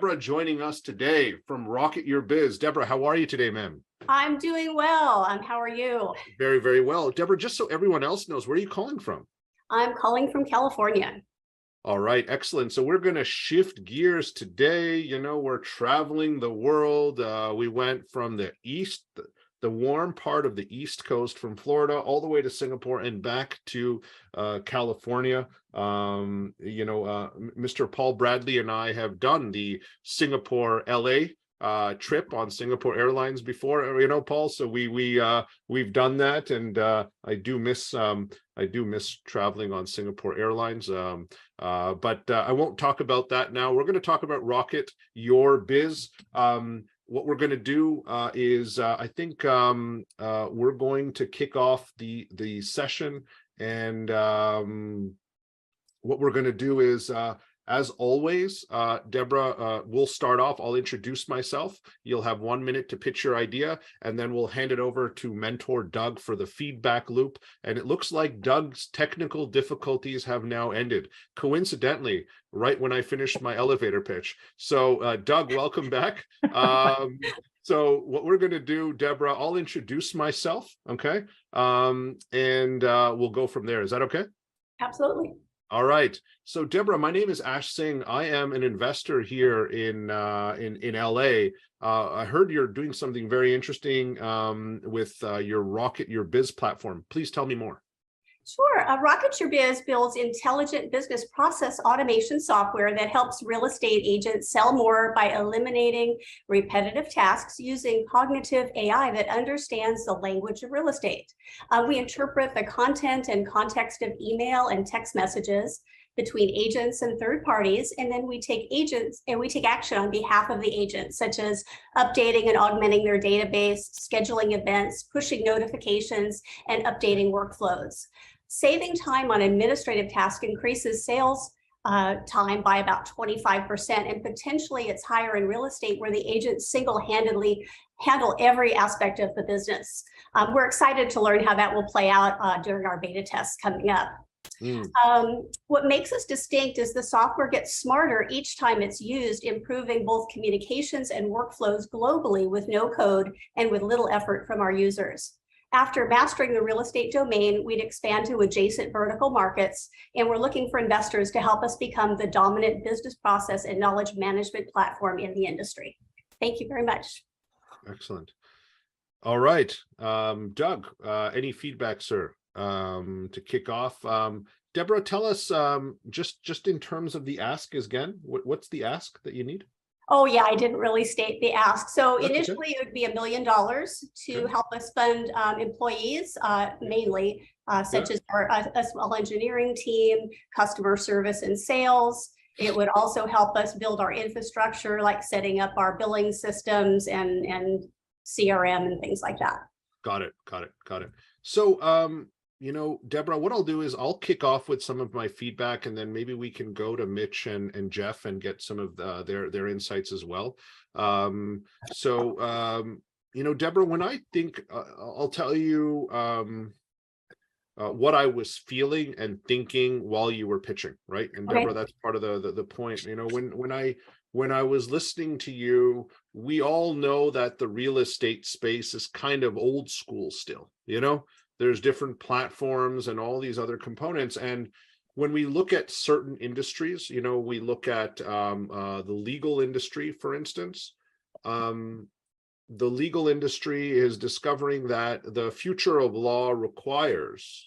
Debra joining us today from RocketUrBiz. Debra, how are you today, ma'am? I'm doing well. How are you? Very, very well. Debra, just so everyone else knows, where are you calling from? I'm calling from California. All right, excellent. So we're going to shift gears today. You know, we're traveling the world. We went from the east, the warm part of the East Coast from Florida all the way to Singapore and back to California. Mr. Paul Bradley and I have done the Singapore LA trip on Singapore Airlines before, you know, Paul. So we've done that, and I do miss traveling on Singapore Airlines. But I won't talk about that now. We're going to talk about RocketUrBiz. What we're going to do is I think we're going to kick off the session, and what we're going to do is, as always, Debra, we'll start off. I'll introduce myself. You'll have 1 minute to pitch your idea, and then we'll hand it over to mentor Doug for the feedback loop. And it looks like Doug's technical difficulties have now ended, coincidentally, right when I finished my elevator pitch. So Doug, welcome back. So what we're going to do, Debra, I'll introduce myself, okay? And we'll go from there. Is that okay? Absolutely. All right. So Debra, my name is Singh. I am an investor here in LA. I heard you're doing something very interesting with your RocketUrBiz platform. Please tell me more. Sure. RocketUrBiz builds intelligent business process automation software that helps real estate agents sell more by eliminating repetitive tasks using cognitive AI that understands the language of real estate. We interpret the content and context of email and text messages between agents and third parties, and then we take action on behalf of the agents, such as updating and augmenting their database, scheduling events, pushing notifications, and updating workflows. Saving time on administrative tasks increases sales time by about 25%, and potentially it's higher in real estate where the agents single-handedly handle every aspect of the business. We're excited to learn how that will play out during our beta tests coming up. What makes us distinct is the software gets smarter each time it's used, improving both communications and workflows globally with no code and with little effort from our users. After mastering the real estate domain, we'd expand to adjacent vertical markets, and we're looking for investors to help us become the dominant business process and knowledge management platform in the industry. Thank you very much. Excellent. All right. Doug, any feedback, sir, to kick off? Debra, tell us just in terms of the ask again, what's the ask that you need? Oh, yeah, I didn't really state the ask. So initially, it would be $1 million to help us fund employees, mainly, such as our SL engineering team, customer service and sales. It would also help us build our infrastructure, like setting up our billing systems and CRM and things like that. Got it. So, you know, Debra, what I'll do is I'll kick off with some of my feedback, and then maybe we can go to Mitch and Jeff and get some of their insights as well. You know, Debra, when I think, I'll tell you what I was feeling and thinking while you were pitching, right? And Debra, that's part of the point. You know, when I was listening to you, we all know that the real estate space is kind of old school still, you know? There's different platforms and all these other components. And when we look at certain industries, you know, we look at the legal industry, for instance. The legal industry is discovering that the future of law requires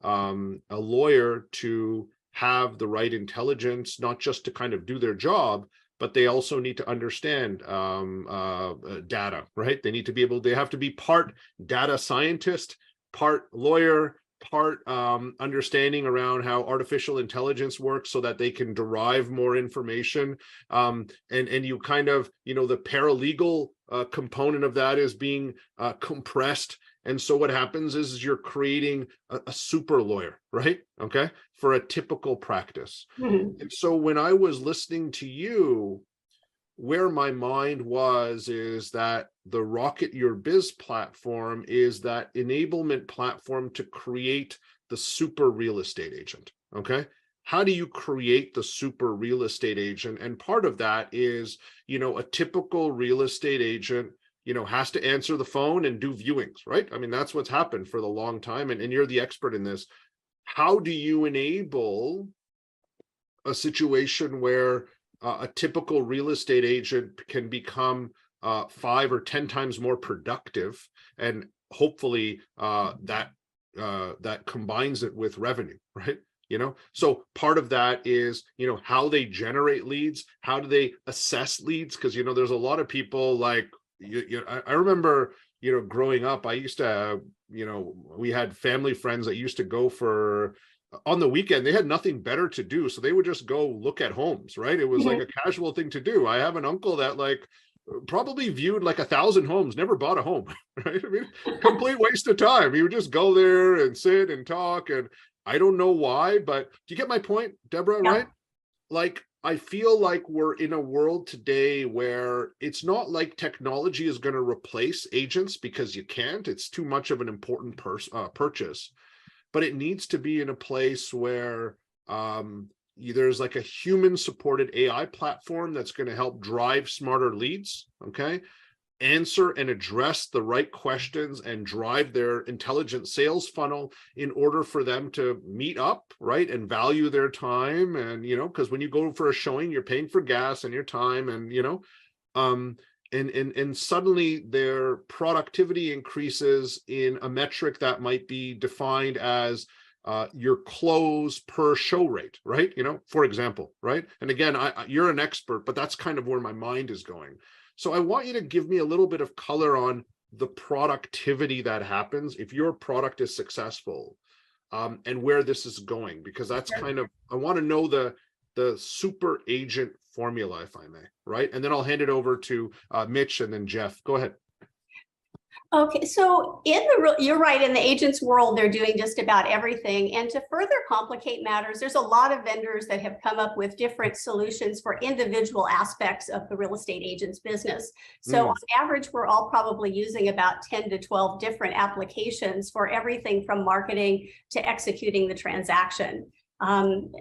a lawyer to have the right intelligence, not just to kind of do their job, but they also need to understand data, right? They have to be part data scientist, part lawyer, part understanding around how artificial intelligence works so that they can derive more information. And you kind of, you know, the paralegal component of that is being compressed. And so what happens is you're creating a super lawyer, right? Okay, for a typical practice. Mm-hmm. And so when I was listening to you, where my mind is that the RocketUrBiz platform is that enablement platform to create the super real estate agent, okay? how do you create the super real estate agent? And part of that is, a typical real estate agent, has to answer the phone and do viewings, right? I mean, that's what's happened for the long time. And you're the expert in this. How do you enable a situation where a typical real estate agent can become 5 or 10 times more productive, and hopefully that combines it with revenue, right? So part of that is, how they generate leads, how do they assess leads? Because, there's a lot of people like, I remember, growing up, I used to, we had family friends that used to go for, on the weekend, they had nothing better to do. So they would just go look at homes, right? It was like a casual thing to do. I have an uncle that like probably viewed like 1,000 homes, never bought a home, right? I mean, complete waste of time. He would just go there and sit and talk. And I don't know why, but do you get my point, Debra, right? Like, I feel like we're in a world today where it's not like technology is going to replace agents, because you can't. It's too much of an important purchase, but it needs to be in a place where there's like a human supported AI platform that's going to help drive smarter leads, okay? Answer and address the right questions and drive their intelligent sales funnel in order for them to meet up, right? And value their time. And, because when you go for a showing, you're paying for gas and your time, and, and suddenly their productivity increases in a metric that might be defined as your close per show rate, right? For example, right? And again, you're an expert, but that's kind of where my mind is going. So I want you to give me a little bit of color on the productivity that happens if your product is successful, and where this is going, because that's kind of, I want to know the super agent formula, if I may, right? And then I'll hand it over to Mitch and then Jeff. Go ahead. Okay, so you're right, in the agents world, they're doing just about everything. And to further complicate matters, there's a lot of vendors that have come up with different solutions for individual aspects of the real estate agent's business. So on average, we're all probably using about 10 to 12 different applications for everything from marketing to executing the transaction. In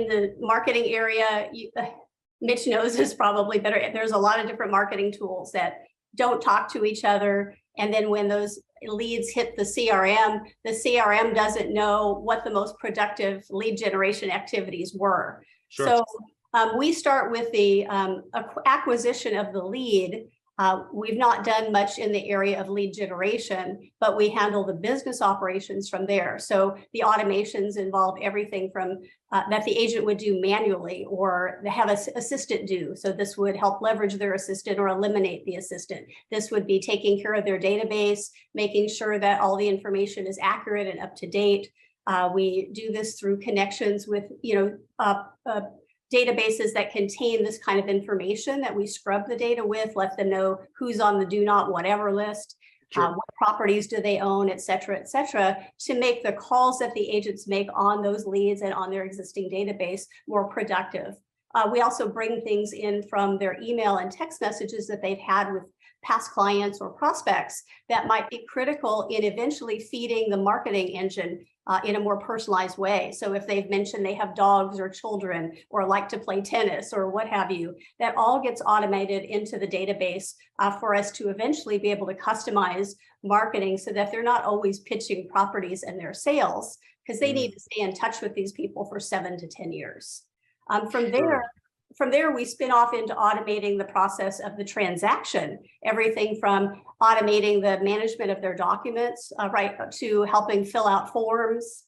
the marketing area, Mitch knows this probably better. There's a lot of different marketing tools that don't talk to each other. And then when those leads hit the CRM doesn't know what the most productive lead generation activities were. Sure. So we start with the acquisition of the lead. We've not done much in the area of lead generation, but we handle the business operations from there. So the automations involve everything from that the agent would do manually or have an assistant do. So this would help leverage their assistant or eliminate the assistant. This would be taking care of their database, making sure that all the information is accurate and up to date. We do this through connections with, databases that contain this kind of information that we scrub the data with, let them know who's on the do not whatever list, what properties do they own, et cetera, to make the calls that the agents make on those leads and on their existing database more productive. We also bring things in from their email and text messages that they've had with past clients or prospects that might be critical in eventually feeding the marketing engine in a more personalized way. So if they've mentioned they have dogs or children or like to play tennis or what have you, that all gets automated into the database for us to eventually be able to customize marketing so that they're not always pitching properties and their sales, because they need to stay in touch with these people for 7 to 10 years. From there, we spin off into automating the process of the transaction, everything from automating the management of their documents, right, to helping fill out forms,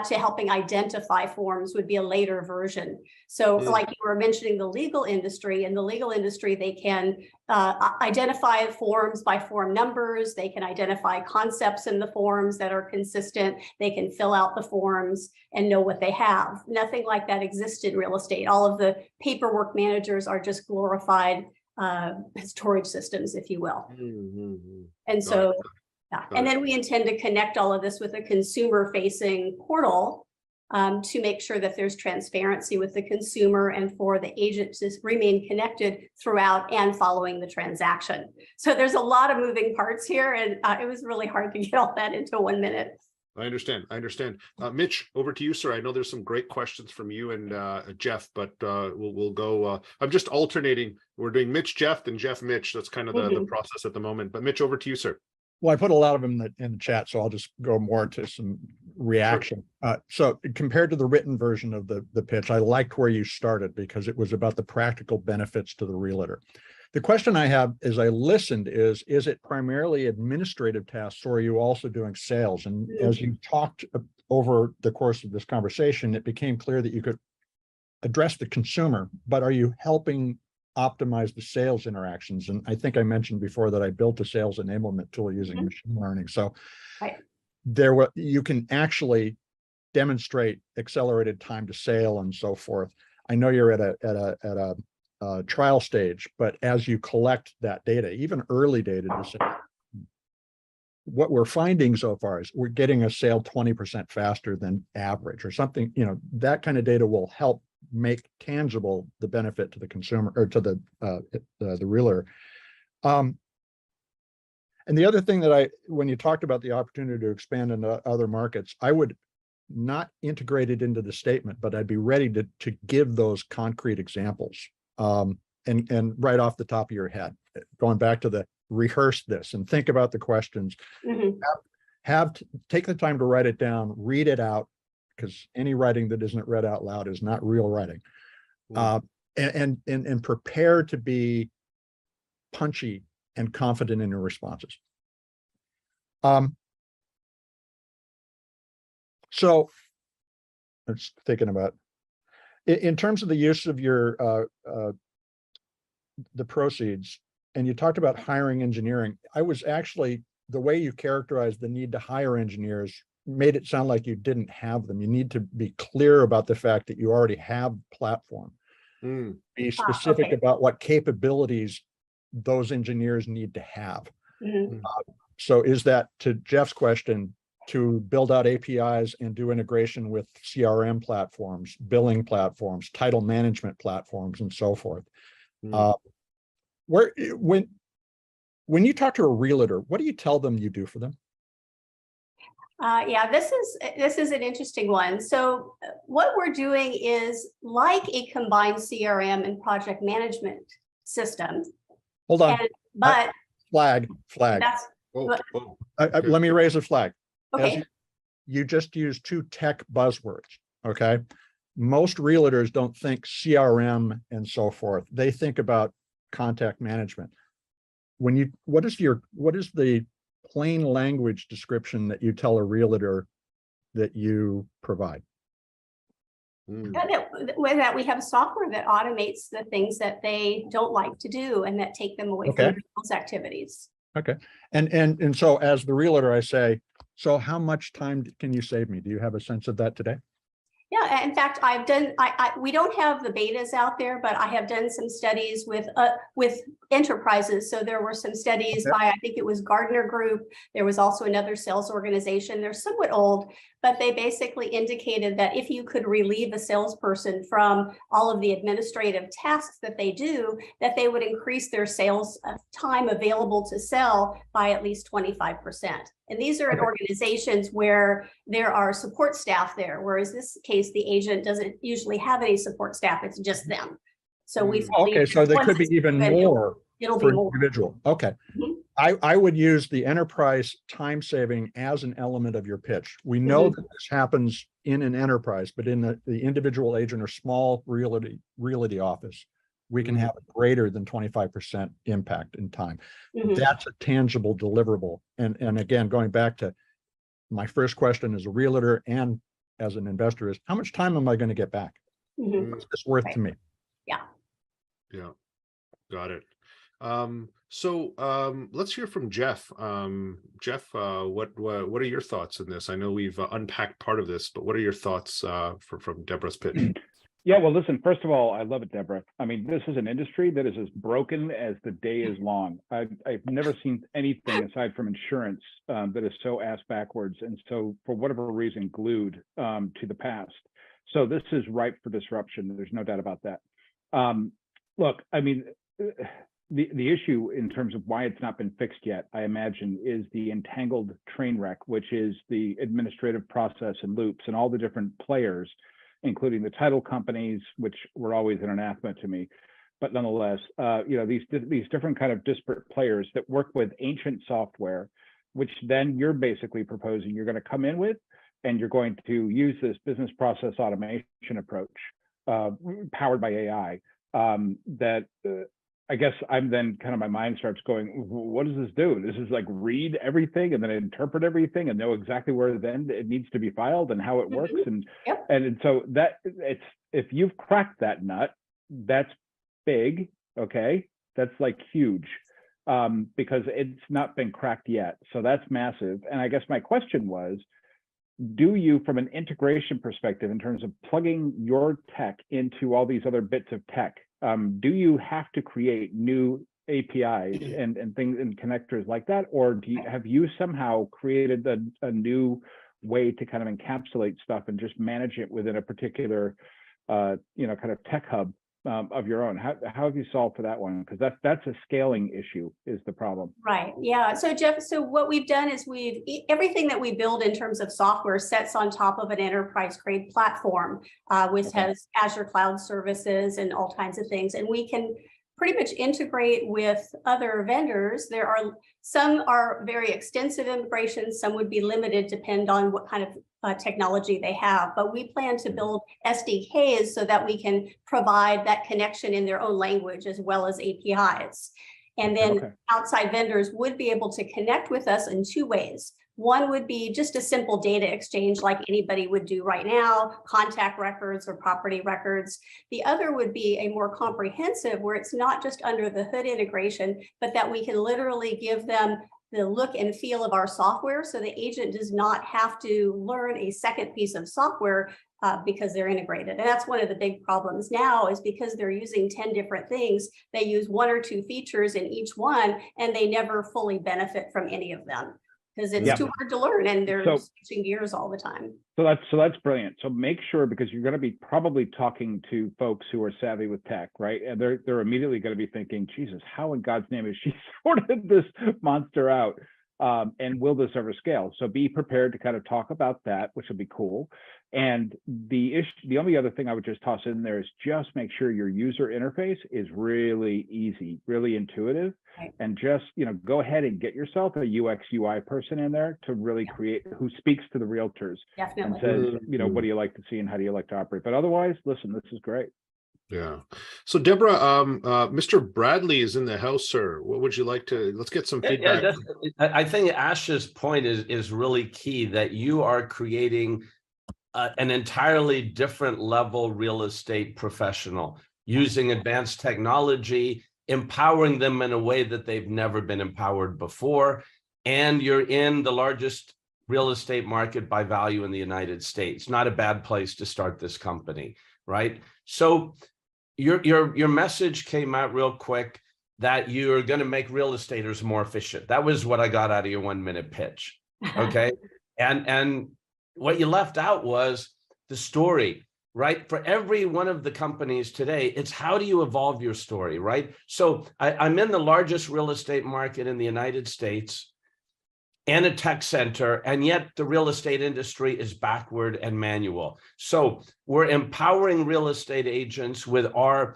to helping identify forms would be a later version. So like you were mentioning the legal industry, in the legal industry, they can identify forms by form numbers. They can identify concepts in the forms that are consistent. They can fill out the forms and know what they have. Nothing like that exists in real estate. All of the paperwork managers are just glorified storage systems, if you will. And so and then we intend to connect all of this with a consumer-facing portal to make sure that there's transparency with the consumer and for the agent to remain connected throughout and following the transaction. So there's a lot of moving parts here, and it was really hard to get all that into 1 minute. I understand. I understand. Mitch, over to you, sir. I know there's some great questions from you and Jeff, but we'll go. I'm just alternating. We're doing Mitch, Jeff, then Jeff, Mitch. That's kind of the process at the moment. But Mitch, over to you, sir. Well, I put a lot of them in the chat, so I'll just go more to some reaction. Sure. So compared to the written version of the pitch, I liked where you started because it was about the practical benefits to the realtor. The question I have as I listened is it primarily administrative tasks, or are you also doing sales? And as you talked over the course of this conversation, it became clear that you could address the consumer, but are you helping optimize the sales interactions? And I think I mentioned before that I built a sales enablement tool using machine learning. So you can actually demonstrate accelerated time to sale and so forth. I know you're at a trial stage, but as you collect that data, even early data, to say, what we're finding so far is we're getting a sale 20% faster than average or something. That kind of data will help make tangible the benefit to the consumer or to the realtor. And the other thing that when you talked about the opportunity to expand into other markets, I would not integrate it into the statement, but I'd be ready to give those concrete examples. And right off the top of your head, going back to the rehearse this and think about the questions, take the time to write it down, read it out, because any writing that isn't read out loud is not real writing. And prepare to be punchy and confident in your responses. So I'm just thinking about, in terms of the use of your the proceeds, and you talked about hiring engineering, I was actually, the way you characterized the need to hire engineers made it sound like you didn't have them. You need to be clear about the fact that you already have platform. Be specific about what capabilities those engineers need to have. So is that, to Jeff's question, to build out APIs and do integration with CRM platforms, billing platforms, title management platforms, and so forth? When you talk to a realtor, what do you tell them you do for them? Yeah, this is an interesting one. So what we're doing is like a combined CRM and project management system. Hold on. But flag. That's, let me raise a flag. Okay. You just used two tech buzzwords. Okay. Most realtors don't think CRM and so forth. They think about contact management. What is the plain language description that you tell a realtor that you provide? That we have software that automates the things that they don't like to do and that take them away from those activities. Okay. And so as the realtor, I say, so how much time can you save me? Do you have a sense of that today? Yeah, in fact, I've done. We don't have the betas out there, but I have done some studies with enterprises. So there were some studies by, I think it was Gardner Group. There was also another sales organization. They're somewhat old, but they basically indicated that if you could relieve a salesperson from all of the administrative tasks that they do, that they would increase their sales time available to sell by at least 25%. And these are in organizations where there are support staff there, whereas this case, the agent doesn't usually have any support staff, it's just them. So we so there could be even more it'll for be more individual. Okay. I would use the enterprise time saving as an element of your pitch. We know that this happens in an enterprise, but in the individual agent or small realty office, we can have a greater than 25% impact in time. That's a tangible deliverable. And again, going back to my first question as a realtor and as an investor is, how much time am I going to get back? What's this worth to me? Yeah, got it. Let's hear from Jeff. Jeff, what are your thoughts in this? I know we've unpacked part of this, but what are your thoughts from Debra's pitch? Yeah, well, listen, first of all, I love it, Debra. I mean, this is an industry that is as broken as the day is long. I've never seen anything aside from insurance that is so ass backwards and so, for whatever reason, glued to the past. So this is ripe for disruption. There's no doubt about that. Look, I mean, the issue in terms of why it's not been fixed yet, I imagine, is the entangled train wreck, which is the administrative process and loops and all the different players, including the title companies, which were always an anathema to me. But nonetheless, these different kind of disparate players that work with ancient software, which then you're basically proposing you're going to come in with, and you're going to use this business process automation approach powered by AI. I guess I'm then kind of, my mind starts going, what does this do? This is like read everything and then interpret everything and know exactly where then it needs to be filed and how it works. And so that if you've cracked that nut, that's big. Okay. That's like huge because it's not been cracked yet. So that's massive. And I guess my question was, do you, from an integration perspective, in terms of plugging your tech into all these other bits of tech, do you have to create new APIs and things and connectors like that? Or have you somehow created a new way to kind of encapsulate stuff and just manage it within a particular, kind of tech hub of your own? How have you solved for that one? Because that's a scaling issue is the problem. Right. Yeah. So Jeff, so what we've done is everything that we build in terms of software sets on top of an enterprise grade platform, which has Azure cloud services and all kinds of things. And we can pretty much integrate with other vendors. Some are very extensive integrations. Some would be limited, depend on what kind of technology they have, but we plan to build SDKs so that we can provide that connection in their own language as well as APIs. And then outside vendors would be able to connect with us in two ways. One would be just a simple data exchange like anybody would do right now, contact records or property records. The other would be a more comprehensive where it's not just under the hood integration, but that we can literally give them the look and feel of our software so the agent does not have to learn a second piece of software because they're integrated. And that's one of the big problems now is because they're using 10 different things, they use one or two features in each one and they never fully benefit from any of them because it's too hard to learn and they're switching gears all the time. So that's brilliant. So make sure, because you're going to be probably talking to folks who are savvy with tech, right? And they're immediately going to be thinking, Jesus, how in God's name is she sorted this monster out? And will this ever scale? So be prepared to kind of talk about that, which will be cool. And the only other thing I would just toss in there is just make sure your user interface is really easy, really intuitive, and just, go ahead and get yourself a UX UI person in there to really create, who speaks to the realtors and says, what do you like to see and how do you like to operate? But otherwise, listen, this is great. Yeah. So Debra, Mr. Bradley is in the house, sir. What would you like to, let's get some feedback. I think Ash's point is really key, that you are creating an entirely different level real estate professional using advanced technology, empowering them in a way that they've never been empowered before. And you're in the largest real estate market by value in the United States. Not a bad place to start this company, right? So your message came out real quick that you're going to make real estaters more efficient. That was what I got out of your 1-minute pitch. Okay. And what you left out was the story, right? For every one of the companies today, it's how do you evolve your story, right? So I'm in the largest real estate market in the United States and a tech center, and yet the real estate industry is backward and manual. So we're empowering real estate agents with our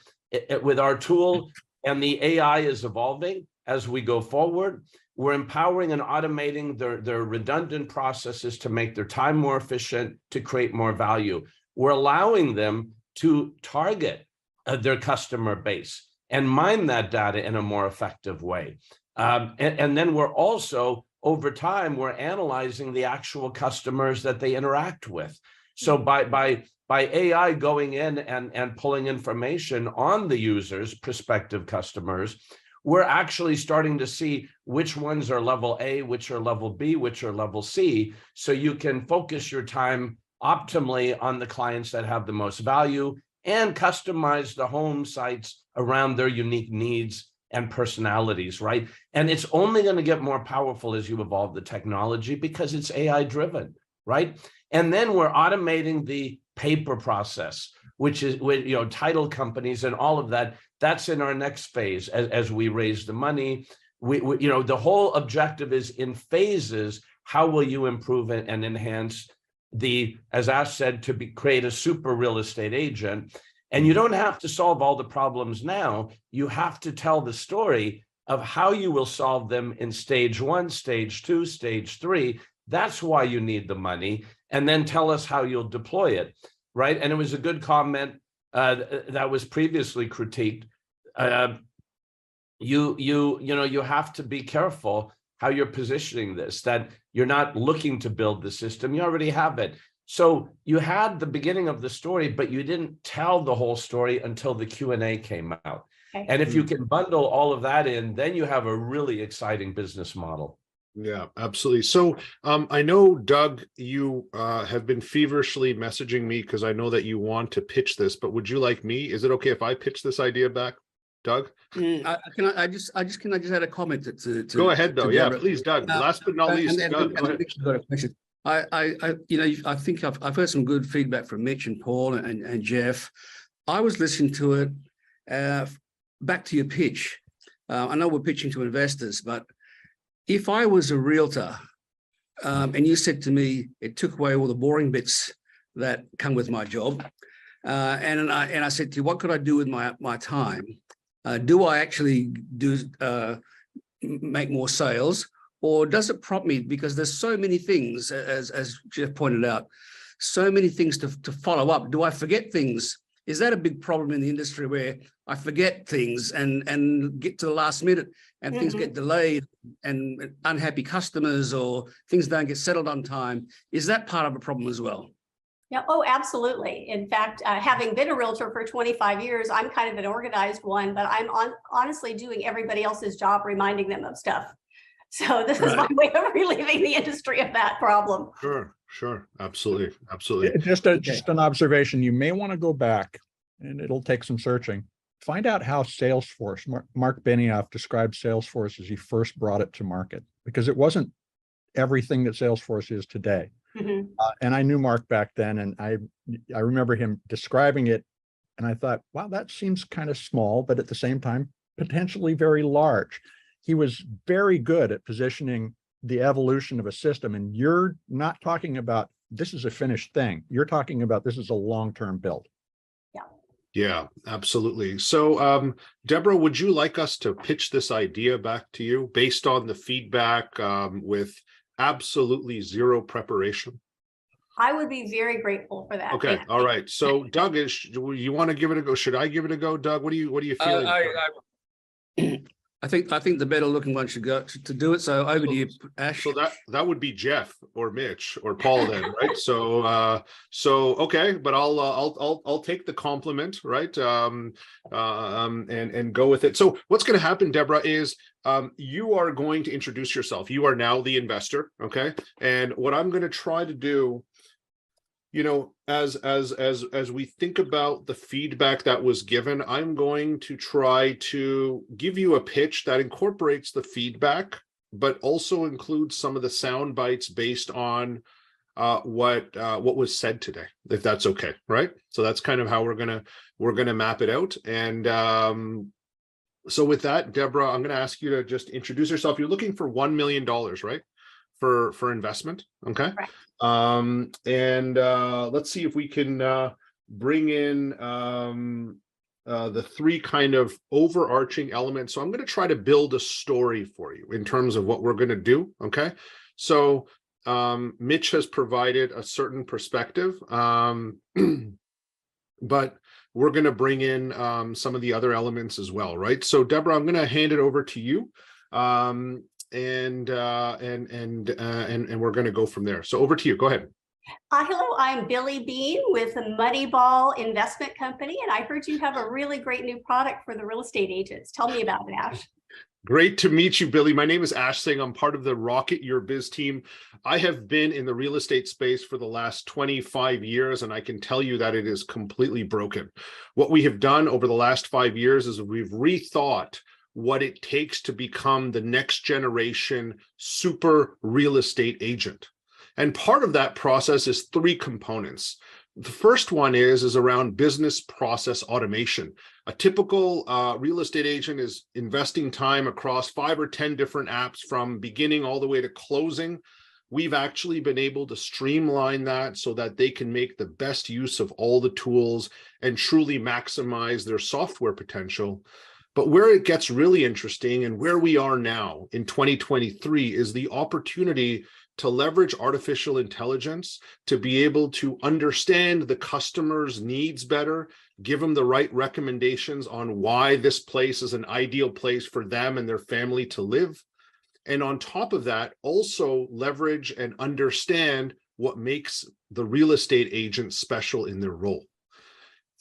tool, and the AI is evolving as we go forward. We're empowering and automating their redundant processes to make their time more efficient, to create more value. We're allowing them to target their customer base and mine that data in a more effective way. And then we're also, over time, we're analyzing the actual customers that they interact with. So by AI going in and pulling information on the users, prospective customers, we're actually starting to see which ones are level A, which are level B, which are level C, so you can focus your time optimally on the clients that have the most value and customize the home sites around their unique needs and personalities, right? And it's only going to get more powerful as you evolve the technology because it's AI driven, right? And then we're automating the paper process, which is with title companies and all of that. That's in our next phase as we raise the money. We the whole objective is in phases. How will you improve and enhance as Ash said, create a super real estate agent? And you don't have to solve all the problems now. You have to tell the story of how you will solve them in stage 1, stage 2, stage 3. That's why you need the money. And then tell us how you'll deploy it, right? And it was a good comment that was previously critiqued. You have to be careful how you're positioning this, that you're not looking to build the system, you already have it. So you had the beginning of the story, but you didn't tell the whole story until the Q&A came out. Okay. And if you can bundle all of that in, then you have a really exciting business model. Yeah, absolutely. So I know, Doug, you have been feverishly messaging me because I know that you want to pitch this, but would you like me? Is it okay if I pitch this idea back, Doug? Can I just add a comment to go ahead though. Yeah, Debra? please, Doug. Last but not least, Doug, go ahead. Got a question. I think I've heard some good feedback from Mitch and Paul and Jeff. I was listening to it. Back to your pitch. I know we're pitching to investors, but if I was a realtor and you said to me, it took away all the boring bits that come with my job, and I said to you, what could I do with my time? Do I actually make more sales, or does it prompt me? Because there's so many things, as Jeff pointed out, so many things to follow up. Do I forget things? Is that a big problem in the industry where I forget things and get to the last minute and things get delayed and unhappy customers or things don't get settled on time? Is that part of a problem as well? Yeah, oh, absolutely. In fact, having been a realtor for 25 years, I'm kind of an organized one, but I'm honestly doing everybody else's job, reminding them of stuff. So this is my way of relieving the industry of that problem. Sure. Absolutely. Just an observation. You may want to go back, and it'll take some searching. Find out how Salesforce, Mark Benioff described Salesforce as he first brought it to market, because it wasn't everything that Salesforce is today. And I knew Mark back then, and I remember him describing it, and I thought, wow, that seems kind of small, but at the same time, potentially very large. He was very good at positioning the evolution of a system, and you're not talking about this is a finished thing. You're talking about this is a long-term build. Yeah, absolutely. So, Debra, would you like us to pitch this idea back to you based on the feedback with absolutely zero preparation? I would be very grateful for that. Okay, all right. So, Doug, you want to give it a go? Should I give it a go, Doug? What are you feeling? I think the better looking one should go to do it. So over to you, Ash. So that would be Jeff or Mitch or Paul then, right? So okay, but I'll take the compliment, right? And go with it. So what's going to happen, Debra, is you are going to introduce yourself. You are now the investor, okay? And what I'm going to try to do, as we think about the feedback that was given, I'm going to try to give you a pitch that incorporates the feedback, but also includes some of the sound bites based on what was said today, if that's okay, right? So that's kind of how we're gonna map it out. And so with that, Debra, I'm going to ask you to just introduce yourself. You're looking for $1 million, right? For investment, okay? Right. And let's see if we can bring in the three kind of overarching elements. So I'm going to try to build a story for you in terms of what we're going to do, okay? So Mitch has provided a certain perspective, but we're going to bring in some of the other elements as well, right? So Debra, I'm going to hand it over to you. And we're going to go from there. So over to you. Go ahead. Hello, I'm Billy Bean with the Muddy Ball Investment Company, and I heard you have a really great new product for the real estate agents. Tell me about it, Ash. Great to meet you, Billy. My name is Ash Singh. I'm part of the RocketUrBiz team. I have been in the real estate space for the last 25 years, and I can tell you that it is completely broken. What we have done over the last 5 years is we've rethought what it takes to become the next generation super real estate agent. And part of that process is three components. The first one is around business process automation. A typical real estate agent is investing time across 5 or 10 different apps from beginning all the way to closing. We've actually been able to streamline that so that they can make the best use of all the tools and truly maximize their software potential. But where it gets really interesting and where we are now in 2023 is the opportunity to leverage artificial intelligence to be able to understand the customer's needs better, give them the right recommendations on why this place is an ideal place for them and their family to live. And on top of that, also leverage and understand what makes the real estate agent special in their role.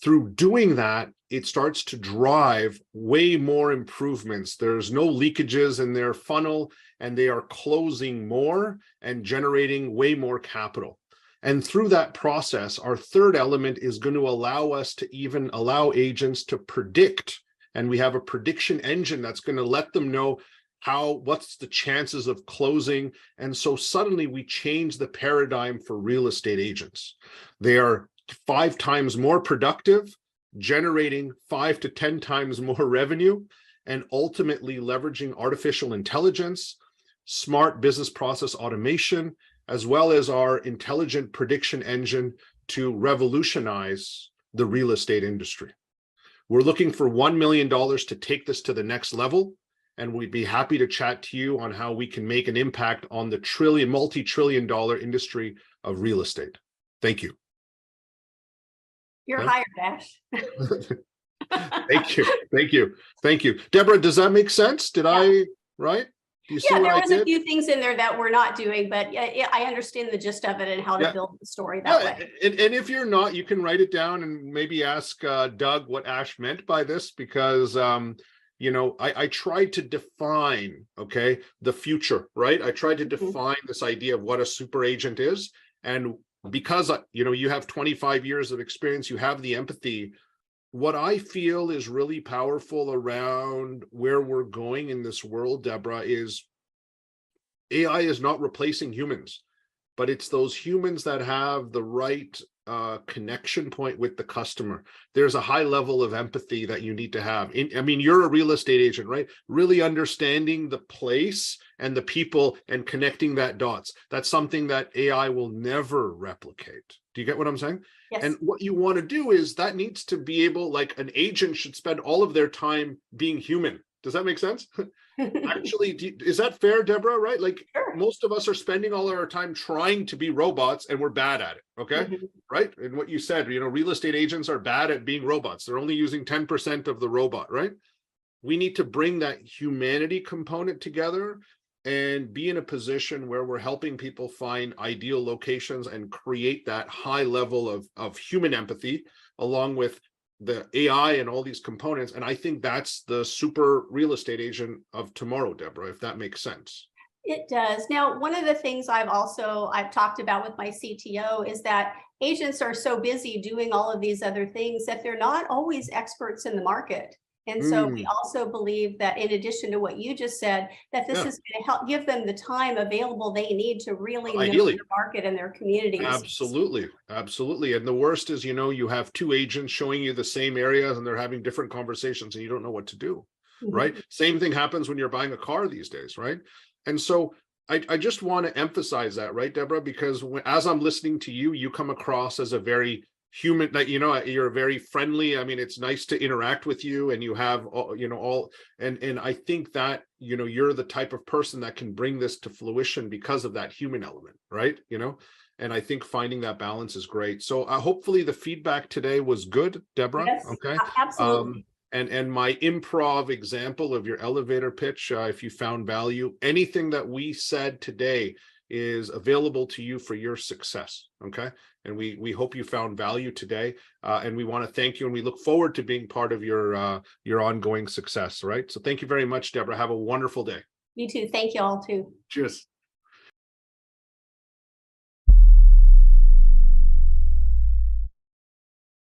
Through doing that, it starts to drive way more improvements. There's no leakages in their funnel, and they are closing more and generating way more capital. And through that process, our third element is going to allow us to even allow agents to predict. And we have a prediction engine that's going to let them know what's the chances of closing. And so suddenly we change the paradigm for real estate agents. They are 5 times more productive, generating 5 to 10 times more revenue, and ultimately leveraging artificial intelligence, smart business process automation, as well as our intelligent prediction engine to revolutionize the real estate industry. We're looking for $1 million to take this to the next level, and we'd be happy to chat to you on how we can make an impact on the multi-trillion-dollar industry of real estate. Thank you. You're hired, Ash. Thank you. Debra, does that make sense? Did I, right? Do you see what I did? Yeah, there was a few things in there that we're not doing, but I understand the gist of it and how to build the story that way. And if you're not, you can write it down and maybe ask Doug what Ash meant by this, because I tried to define, the future, right? I tried to define this idea of what a super agent is. And because, you have 25 years of experience, you have the empathy. What I feel is really powerful around where we're going in this world, Debra, is AI is not replacing humans, but it's those humans that have the right connection point with the customer. There's a high level of empathy that you need to have. You're a real estate agent, right? Really understanding the place and the people and connecting that dots. That's something that AI will never replicate. Do you get what I'm saying? Yes. And what you want to do is that needs to be able, like an agent should spend all of their time being human. Does that make sense? Actually, is that fair, Debra? Right? Like, sure. Most of us are spending all our time trying to be robots, and we're bad at it. Okay, right? And what you said, real estate agents are bad at being robots. They're only using 10% of the robot, right? We need to bring that humanity component together and be in a position where we're helping people find ideal locations and create that high level of human empathy along with the AI and all these components. And I think that's the super real estate agent of tomorrow, Debra, if that makes sense. It does. Now, one of the things I've talked about with my CTO is that agents are so busy doing all of these other things that they're not always experts in the market. And so we also believe that in addition to what you just said, that this is going to help give them the time available they need to really know their market and their communities. Absolutely. And the worst is, you have 2 agents showing you the same areas and they're having different conversations and you don't know what to do, right? Same thing happens when you're buying a car these days, right? And so I just want to emphasize that, right, Debra? Because as I'm listening to you, you come across as a very human, that you're very friendly. It's nice to interact with you, and you have and I think that you're the type of person that can bring this to fruition because of that human element, right? And I think finding that balance is great. So hopefully the feedback today was good, Debra. Yes, okay, absolutely. And my improv example of your elevator pitch, if you found value, anything that we said today is available to you for your success. Okay. And we hope you found value today. And we want to thank you. And we look forward to being part of your ongoing success. Right. So thank you very much, Debra. Have a wonderful day. You too. Thank you all too. Cheers.